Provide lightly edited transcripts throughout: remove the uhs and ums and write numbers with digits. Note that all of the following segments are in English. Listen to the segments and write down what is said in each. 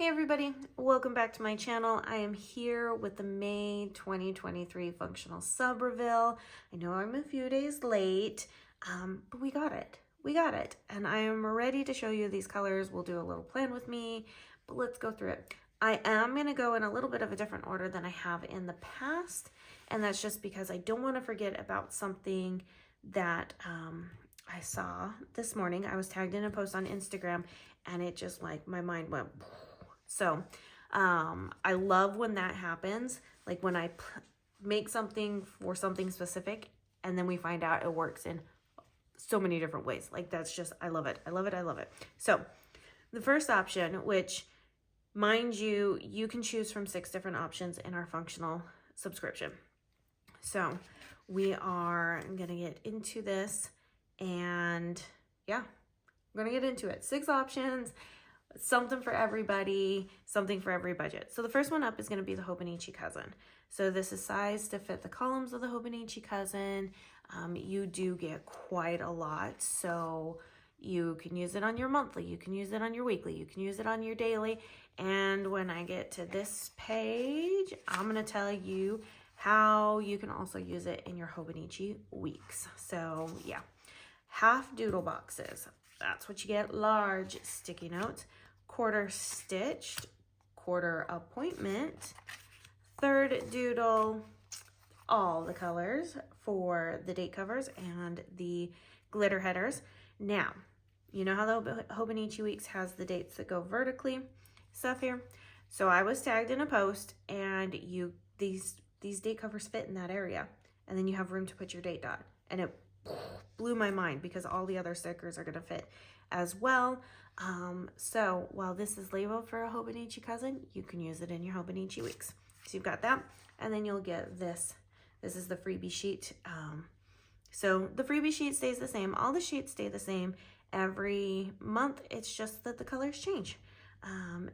Hey everybody, welcome back to my channel. I am here with the May 2023 functional sub reveal. I know I'm a few days late, but we got it. We got it. And I am ready to show you these colors. We'll do a little plan with me, but let's go through it. I am going to go in a little bit of a different order than I have in the past. And that's just because I don't want to forget about something that I saw this morning. I was tagged in a post on Instagram and it just like my mind went. So I love when that happens, like when I make something for something specific and then we find out it works in so many different ways. Like that's just, I love it. I love it. I love it. So the first option, which mind you, you can choose from 6 different options in our functional subscription. So we are going to get into this and yeah, we're going to get into it. 6 options. Something for everybody, something for every budget. So the first one up is going to be the Hobonichi Cousin. So this is sized to fit the columns of the Hobonichi Cousin. You do get quite a lot, so you can use it on your monthly, you can use it on your weekly, you can use it on your daily. And when I get to this page, I'm going to tell you how you can also use it in your Hobonichi weeks. So yeah, half doodle boxes. That's what you get. Large sticky notes, quarter stitched, quarter appointment, third doodle, all the colors for the date covers and the glitter headers. Now, you know how the Hobonichi Weeks has the dates that go vertically, stuff here. So I was tagged in a post and these date covers fit in that area. And then you have room to put your date dot. And it blew my mind because all the other stickers are going to fit as well. So while this is labeled for a Hobonichi Cousin, you can use it in your Hobonichi Weeks. So you've got that, and then you'll get this. This is the freebie sheet. So the freebie sheet stays the same. All the sheets stay the same every month. It's just that the colors change.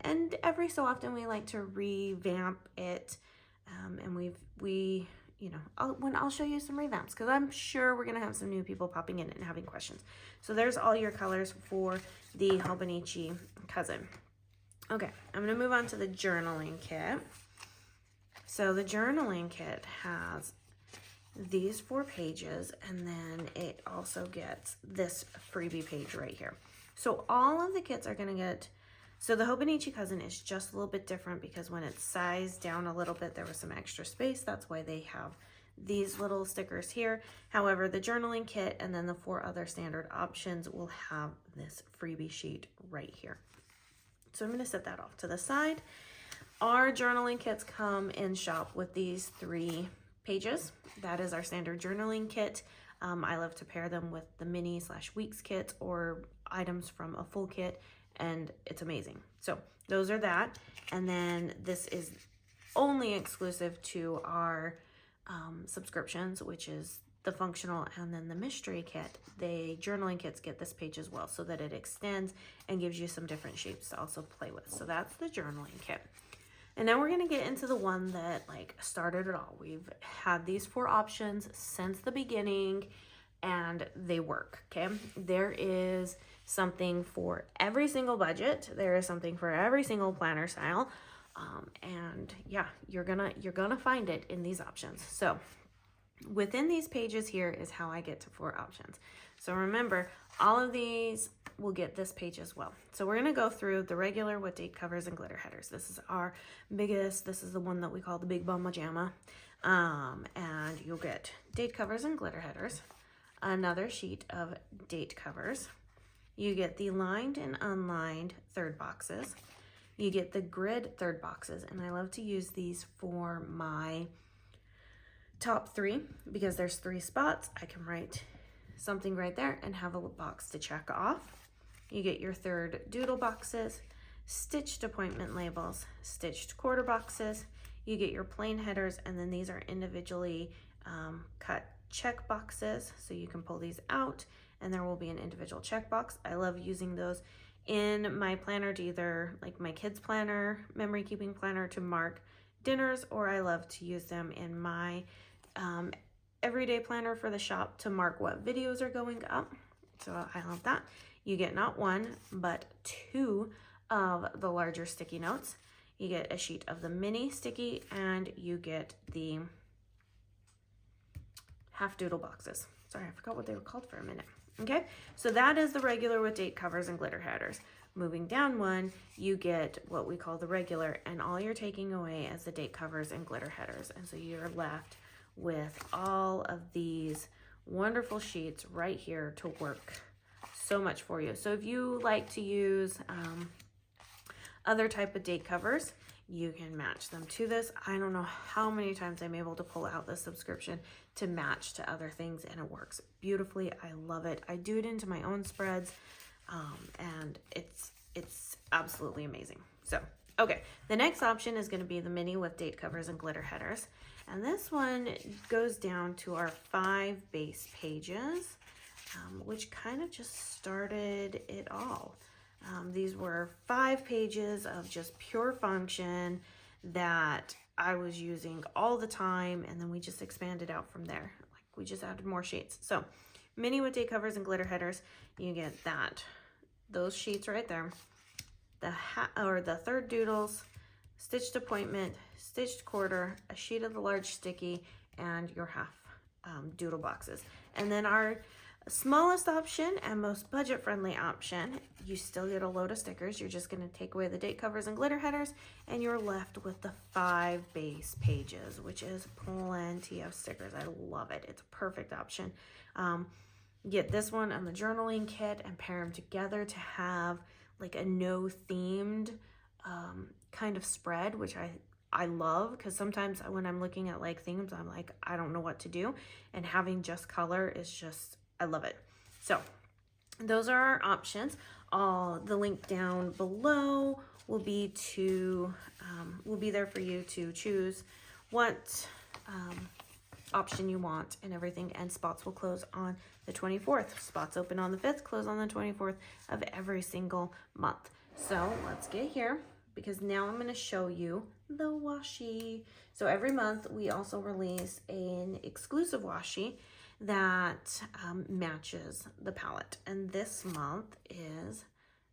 And every so often we like to revamp it. And you know, I'll show you some revamps because I'm sure we're going to have some new people popping in and having questions. So there's all your colors for the Hobonichi Cousin. Okay, I'm going to move on to the journaling kit. So the journaling kit has these 4 pages and then it also gets this freebie page right here. So all of the kits are going to get, so the Hobonichi Cousin is just a little bit different because when it's sized down a little bit, there was some extra space. That's why they have these little stickers here. However, the journaling kit and then the 4 other standard options will have this freebie sheet right here. So I'm going to set that off to the side. Our journaling kits come in shop with these 3 pages. That is our standard journaling kit. I love to pair them with the mini/weeks kit or items from a full kit, and it's amazing. So those are that. And then this is only exclusive to our subscriptions, which is the functional and then the mystery kit. The journaling kits get this page as well so that it extends and gives you some different shapes to also play with. So that's the journaling kit. And now we're going to get into the one that like started it all. We've had these 4 options since the beginning and they work, okay? There is something for every single budget. There is something for every single planner style. And yeah, you're gonna find it in these options. So within these pages here is how I get to 4 options. So remember, all of these will get this page as well. So we're gonna go through the regular with date covers and glitter headers. This is our biggest, this is the one that we call the Big Mama Jamma. And you'll get date covers and glitter headers, another sheet of date covers. You get the lined and unlined third boxes. You get the grid third boxes, and I love to use these for my top 3 because there's 3 spots. I can write something right there and have a box to check off. You get your third doodle boxes, stitched appointment labels, stitched quarter boxes. You get your plain headers, and then these are individually cut check boxes, so you can pull these out and there will be an individual checkbox. I love using those in my planner to either like my kids planner, memory keeping planner to mark dinners, or I love to use them in my everyday planner for the shop to mark what videos are going up. So I love that. You get not 1, but 2 of the larger sticky notes. You get a sheet of the mini sticky, and you get the half doodle boxes. Sorry, I forgot what they were called for a minute. Okay, so that is the regular with date covers and glitter headers. Moving down one, you get what we call the regular, and all you're taking away is the date covers and glitter headers. And so you're left with all of these wonderful sheets right here to work so much for you. So if you like to use other type of date covers, you can match them to this. I don't know how many times I'm able to pull out the subscription to match to other things, and it works beautifully. I love it. I do it into my own spreads, and it's absolutely amazing. So, okay, the next option is going to be the mini with date covers and glitter headers. And this one goes down to our 5 base pages, which kind of just started it all. These were 5 pages of just pure function that I was using all the time, and then we just expanded out from there. Like, we just added more sheets. So mini with date covers and glitter headers, you get those sheets right there. The third doodles, stitched appointment, stitched quarter, a sheet of the large sticky, and your half doodle boxes. And then our smallest option and most budget-friendly option, you still get a load of stickers. You're just going to take away the date covers and glitter headers, and you're left with the 5 base pages, which is plenty of stickers. I love it. It's a perfect option. Get this one and the journaling kit and pair them together to have like a no-themed kind of spread, which I love, because sometimes when I'm looking at like themes, I'm like, I don't know what to do, and having just color is just, I love it. So those are our options. The link down below will be there for you to choose what option you want and everything. And spots will close on the 24th. Spots open on the 5th, close on the 24th of every single month. So let's get here, because now I'm going to show you the washi. So every month we also release an exclusive washi that matches the palette, and this month is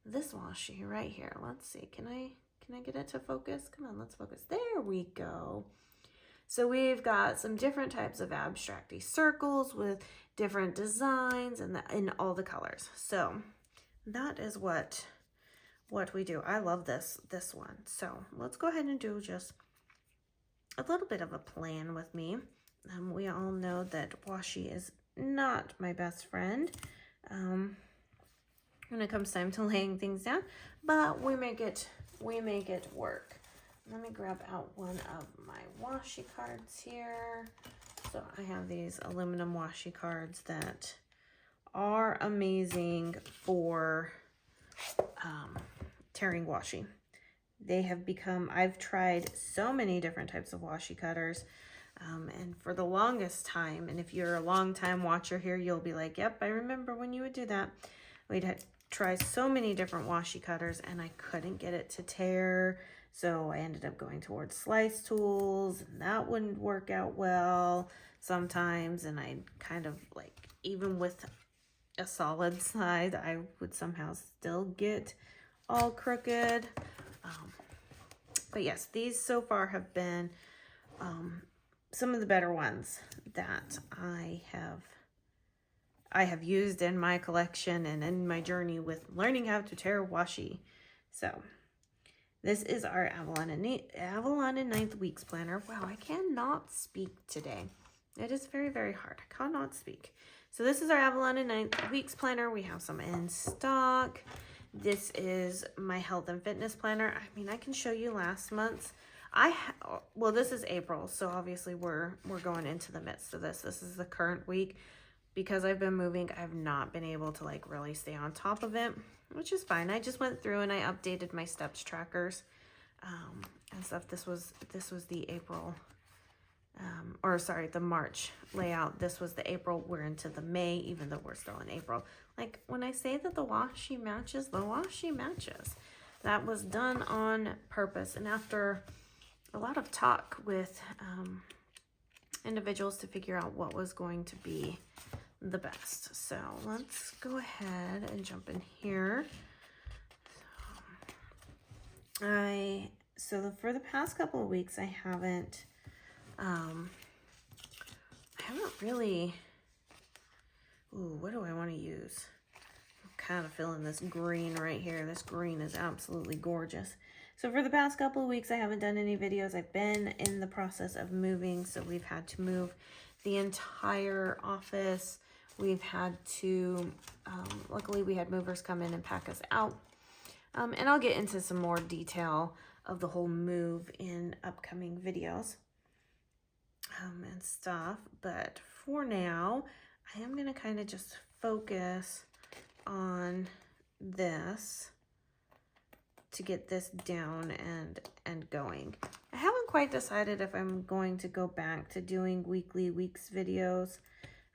this washi right here. Let's see, can I get it to focus? Come on, let's focus. There we go. So we've got some different types of abstracty circles with different designs and in all the colors. So that is what we do. I love this one. So let's go ahead and do just a little bit of a plan with me. We all know that washi is not my best friend when it comes time to laying things down, but we make it work. Let me grab out one of my washi cards here. So I have these aluminum washi cards that are amazing for tearing washi. They have become, I've tried so many different types of washi cutters. And for the longest time, and if you're a long time watcher here, you'll be like, yep, I remember when you would do that. We'd try so many different washi cutters and I couldn't get it to tear. So I ended up going towards slice tools, and that wouldn't work out well sometimes. And I kind of like, even with a solid side, I would somehow still get all crooked. But yes, these so far have been some of the better ones that I have used in my collection and in my journey with learning how to tear washi. So this is our Avalon and Ninth Weeks Planner. Wow, I cannot speak today. It is very, very hard. I cannot speak. So this is our Avalon and Ninth Weeks Planner. We have some in stock. This is my health and fitness planner. I mean, I can show you last month's. Well, this is April, so obviously we're going into the midst of this. This is the current week. Because I've been moving, I've not been able to like really stay on top of it, which is fine. I just went through and I updated my steps trackers and stuff. This was the April, the March layout. This was the April. We're into the May, even though we're still in April. Like when I say that the washi matches, the washi matches. That was done on purpose. And after a lot of talk with individuals to figure out what was going to be the best. So let's go ahead and jump in here. So for the past couple of weeks, I haven't really, ooh, what do I want to use? I'm kind of feeling this green right here. This green is absolutely gorgeous. So for the past couple of weeks, I haven't done any videos. I've been in the process of moving, so we've had to move the entire office. We've had to, luckily we had movers come in and pack us out. And I'll get into some more detail of the whole move in upcoming videos and stuff. But for now, I am going to kind of just focus on this to get this down and going. I haven't quite decided if I'm going to go back to doing weeks videos.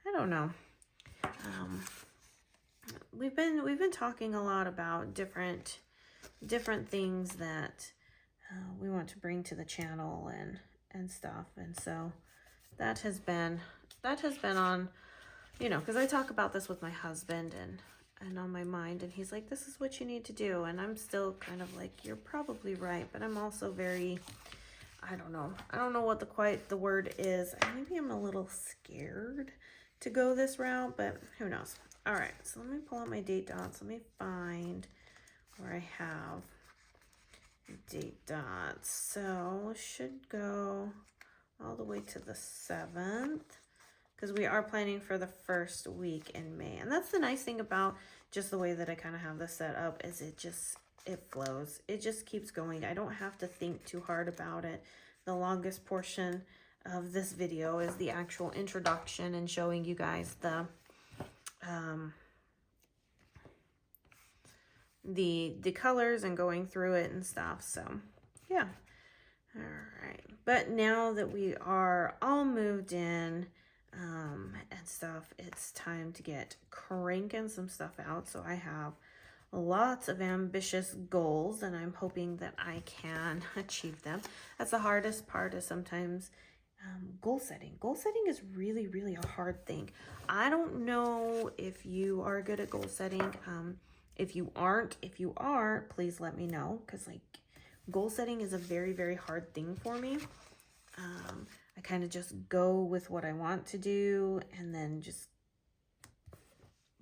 I don't know. We've been talking a lot about different things that we want to bring to the channel and stuff, and so that has been on, you know, because I talk about this with my husband and on my mind, and he's like, this is what you need to do, and I'm still kind of like, you're probably right, but I'm also very, I don't know what the word is. Maybe I'm a little scared to go this route, but who knows. All right, so let me pull out my date dots. Let me find where I have date dots. So should go all the way to the 7th, because we are planning for the first week in May. And that's the nice thing about just the way that I kind of have this set up, is it flows. It just keeps going. I don't have to think too hard about it. The longest portion of this video is the actual introduction and showing you guys the colors and going through it and stuff. So yeah. All right, but now that we are all moved in and stuff, it's time to get cranking some stuff out. So I have lots of ambitious goals, and I'm hoping that I can achieve them. That's the hardest part, is sometimes goal setting. Goal setting is really, really a hard thing. I don't know if you are good at goal setting. If you aren't, if you are, please let me know, because like goal setting is a very, very hard thing for me. I kind of just go with what I want to do and then just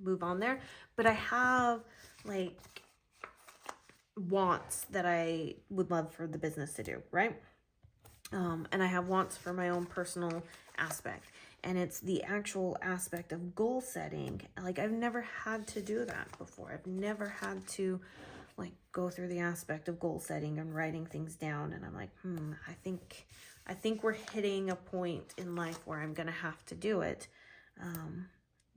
move on there. But I have like wants that I would love for the business to do, right? And I have wants for my own personal aspect. And it's the actual aspect of goal setting. Like, I've never had to do that before. I've never had to like go through the aspect of goal setting and writing things down. And I'm like, I think we're hitting a point in life where I'm going to have to do it,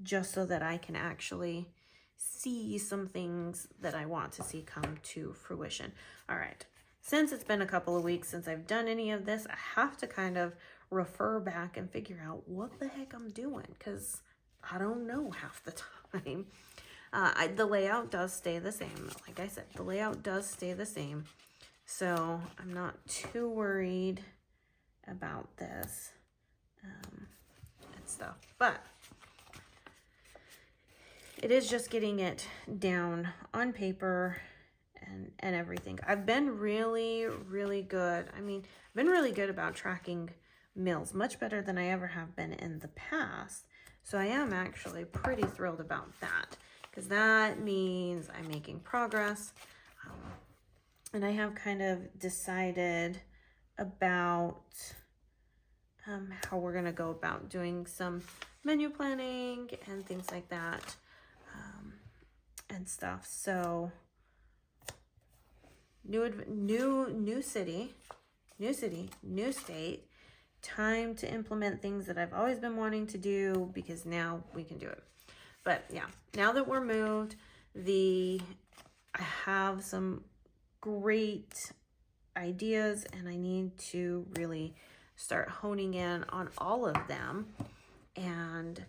just so that I can actually see some things that I want to see come to fruition. All right. Since it's been a couple of weeks since I've done any of this, I have to kind of refer back and figure out what the heck I'm doing, because I don't know half the time. The layout does stay the same. Like I said, the layout does stay the same. So I'm not too worried about this and stuff. But it is just getting it down on paper and everything. I've been really, really good. I mean, I've been really good about tracking mills, much better than I ever have been in the past. So I am actually pretty thrilled about that, because that means I'm making progress. And I have kind of decided about how we're going to go about doing some menu planning and things like that and stuff. So new city, new state, time to implement things that I've always been wanting to do, because now we can do it. But yeah, now that we're moved, I have some great ideas, and I need to really start honing in on all of them, and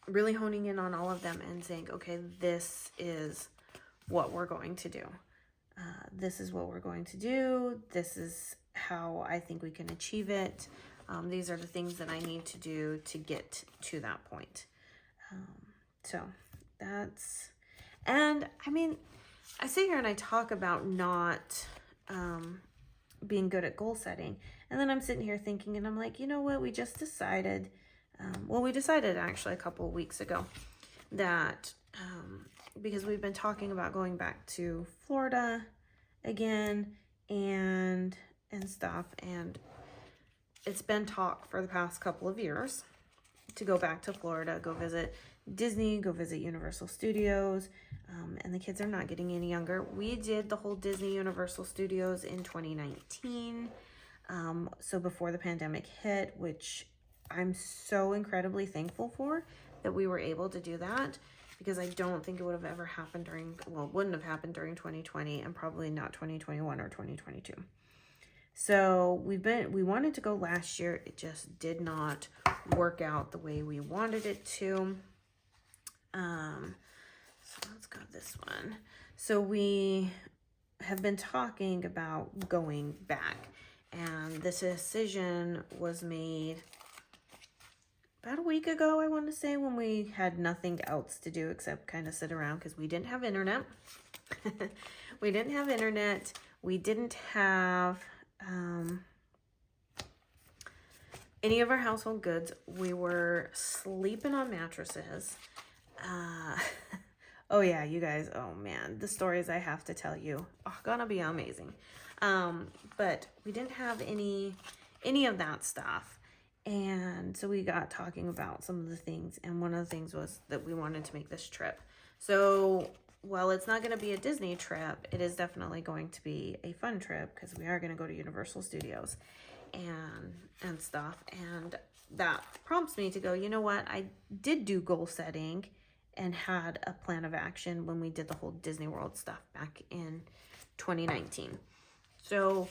really honing in on all of them and saying, okay, this is what we're going to do. This is what we're going to do. This is how I think we can achieve it. These are the things that I need to do to get to that point. So that's, and I mean, I sit here and I talk about not being good at goal setting. And then I'm sitting here thinking, and I'm like, you know what? We just decided, well, we decided actually a couple of weeks ago that because we've been talking about going back to Florida again and stuff, and it's been talk for the past couple of years to go back to Florida, go visit Disney, go visit Universal Studios, and the kids are not getting any younger. We did the whole Disney Universal Studios in 2019, so before the pandemic hit, which I'm so incredibly thankful for that we were able to do that, because I don't think it would have ever happened during, well, it wouldn't have happened during 2020 and probably not 2021 or 2022. So we wanted to go last year. It just did not work out the way we wanted it to. So let's go this one. So we have been talking about going back, and this decision was made about a week ago, I want to say, when we had nothing else to do except kind of sit around because we didn't have internet. We didn't have internet. We didn't have any of our household goods. We were sleeping on mattresses. Oh yeah, you guys, oh man, the stories I have to tell you are gonna be amazing. But we didn't have any of that stuff. And so we got talking about some of the things, and one of the things was that we wanted to make this trip. So while it's not going to be a Disney trip, it is definitely going to be a fun trip, because we are going to go to Universal Studios and stuff. And that prompts me to go, you know what? I did do goal setting and had a plan of action when we did the whole Disney World stuff back in 2019. So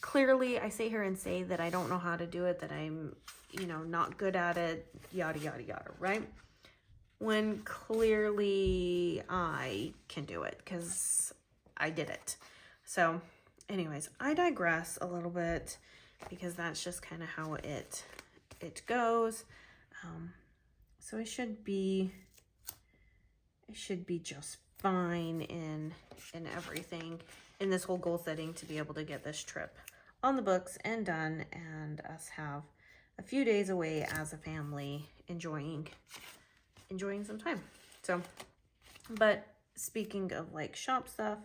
clearly I sit here and say that I don't know how to do it, that I'm, you know, not good at it, yada, yada, yada, right? When clearly I can do it because I did it. So anyways, I digress a little bit because that's just kind of how it goes. So it should be just fine in everything in this whole goal setting to be able to get this trip on the books and done, and us have a few days away as a family enjoying some time. So, but speaking of like shop stuff,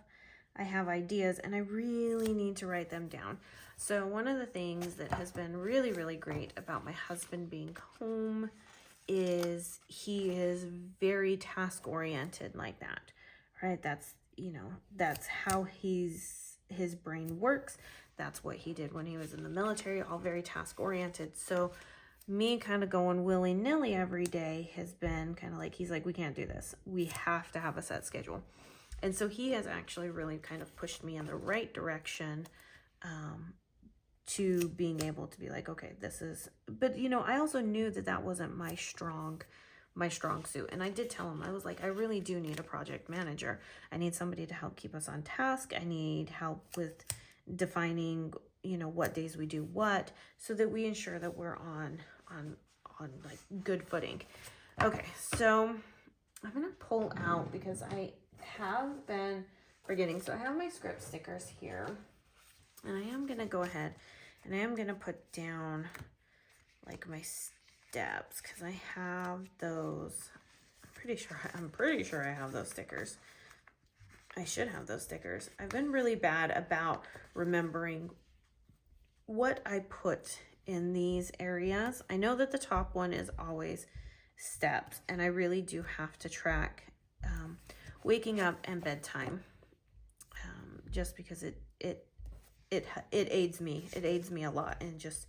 I have ideas and I really need to write them down. So one of the things that has been really, really great about my husband being home is he is very task oriented like that, right? That's, you know, that's how his brain works. That's what he did when he was in the military, all very task oriented. So me kind of going willy-nilly every day has been kind of like, he's like, we can't do this. We have to have a set schedule. And so he has actually really kind of pushed me in the right direction to being able to be like, okay, this is, but you know, I also knew that that wasn't my strong suit. And I did tell him, I was like, I really do need a project manager. I need somebody to help keep us on task. I need help with defining, you know, what days we do what, so that we ensure that we're on like good footing. Okay, so I'm gonna pull out, because I have been forgetting. So I have my script stickers here, and I am gonna go ahead and I am gonna put down like my steps, because I have those. I'm pretty sure I have those stickers. I should have those stickers. I've been really bad about remembering what I put in these areas. I know that the top one is always steps, and I really do have to track waking up and bedtime, just because it aids me. It aids me a lot in just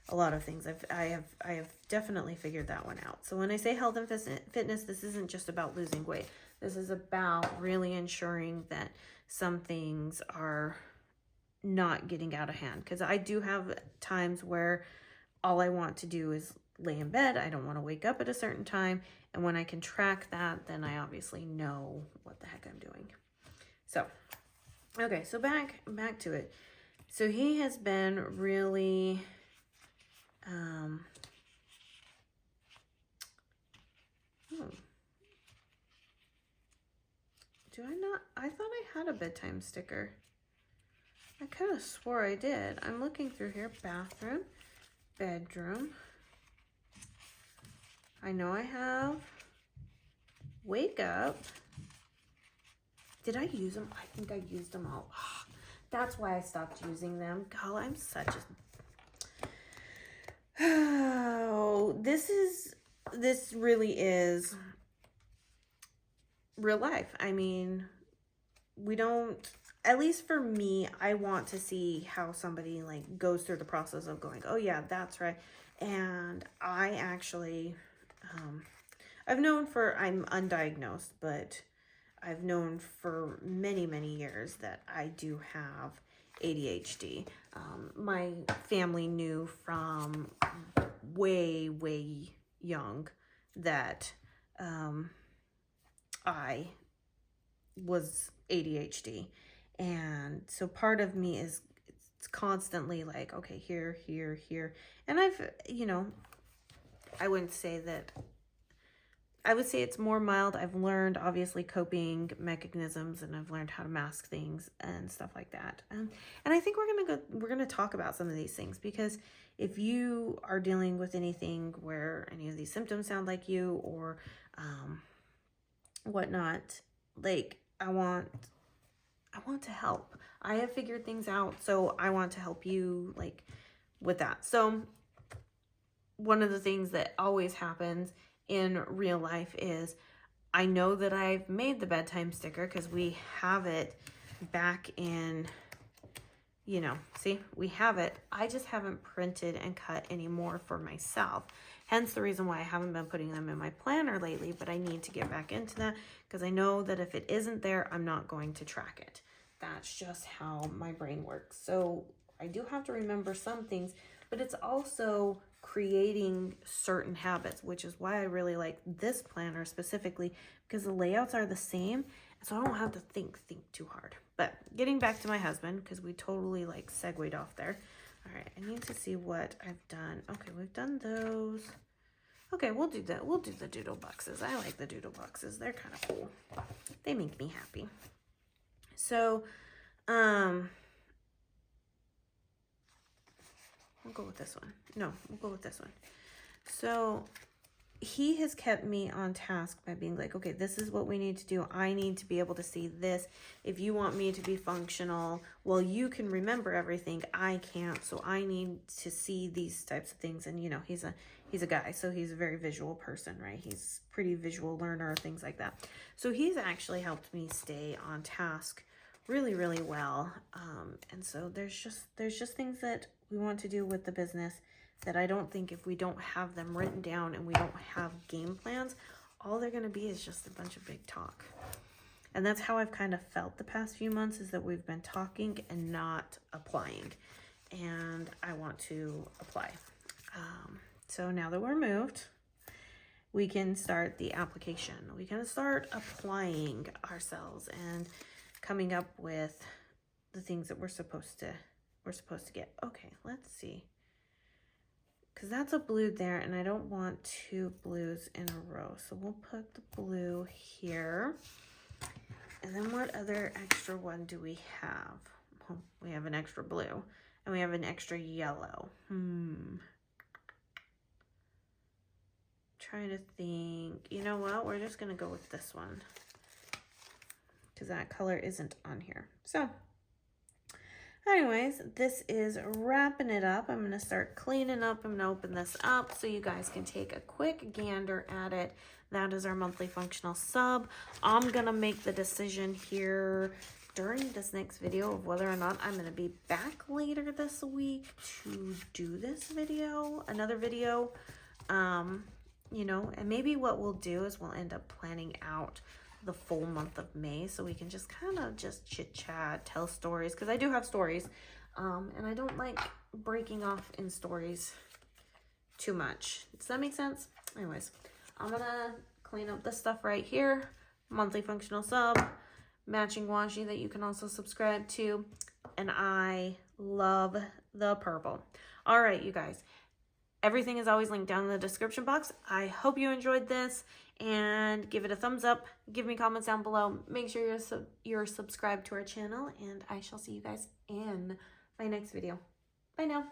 a lot of things. I have definitely figured that one out. So when I say health and fitness, this isn't just about losing weight. This is about really ensuring that some things are not getting out of hand, because I do have times where all I want to do is lay in bed. I don't want to wake up at a certain time, and when I can track that, then I obviously know what the heck I'm doing. So okay, so back to it. So he has been really Do I not? I thought I had a bedtime sticker. I could have swore I did. I'm looking through here. Bathroom, bedroom. I know I have. Wake up. Did I use them? I think I used them all. Oh, that's why I stopped using them. God, I'm such a... Oh, this really is real life. I mean, we don't, at least for me, I want to see how somebody like goes through the process of going, oh yeah, that's right. And I actually, I've known for, I'm undiagnosed, but I've known for many, many years that I do have ADHD. My family knew from way, way young that I was ADHD. And so part of me is it's constantly like, okay, here, here, here. And I've, you know, I wouldn't say that, I would say it's more mild. I've learned obviously coping mechanisms, and I've learned how to mask things and stuff like that. And I think we're gonna talk about some of these things, because if you are dealing with anything where any of these symptoms sound like you or whatnot, like I want to help. I have figured things out, so I want to help you like with that. So one of the things that always happens in real life is I know that I've made the bedtime sticker because we have it back in, you know, see, we have it. I just haven't printed and cut any more for myself. Hence the reason why I haven't been putting them in my planner lately, but I need to get back into that because I know that if it isn't there, I'm not going to track it. That's just how my brain works. So I do have to remember some things, but it's also creating certain habits, which is why I really like this planner specifically, because the layouts are the same, so I don't have to think too hard. But getting back to my husband, because we totally like segued off there. All right, I need to see what I've done. Okay, we've done those. Okay, we'll do that. We'll do the doodle boxes. I like the doodle boxes. They're kind of cool. They make me happy. So, we'll go with this one. No, we'll go with this one. So he has kept me on task by being like, okay, this is what we need to do. I need to be able to see this. If you want me to be functional, well, you can remember everything. I can't. So I need to see these types of things. And, you know, he's a guy, so he's a very visual person, right? He's pretty visual learner, things like that. So he's actually helped me stay on task really, really well. And so there's just things that we want to do with the business that I don't think, if we don't have them written down and we don't have game plans, all they're going to be is just a bunch of big talk. And that's how I've kind of felt the past few months, is that we've been talking and not applying. And I want to apply. So now that we're moved, we can start the application. We can start applying ourselves and coming up with the things that we're supposed to get. Okay, let's see. Because that's a blue there, and I don't want two blues in a row. So we'll put the blue here. And then what other extra one do we have? Well, we have an extra blue, and we have an extra yellow. Trying to think. You know what? We're just going to go with this one, because that color isn't on here. So anyways, this is wrapping it up. I'm going to start cleaning up. I'm going to open this up so you guys can take a quick gander at it. That is our monthly functional sub. I'm going to make the decision here during this next video of whether or not I'm going to be back later this week to do this video, another video. You know, and maybe what we'll do is we'll end up planning out the full month of May, so we can just kind of just chit chat, tell stories, because I do have stories, and I don't like breaking off in stories too much. Does that make sense? Anyways, I'm gonna clean up this stuff right here. Monthly functional sub, matching washi that you can also subscribe to, and I love the purple. All right, you guys, Everything is always linked down in the description box. I hope you enjoyed this, and give it a thumbs up. Give me comments down below. Make sure you're subscribed to our channel, and I shall see you guys in my next video. Bye now.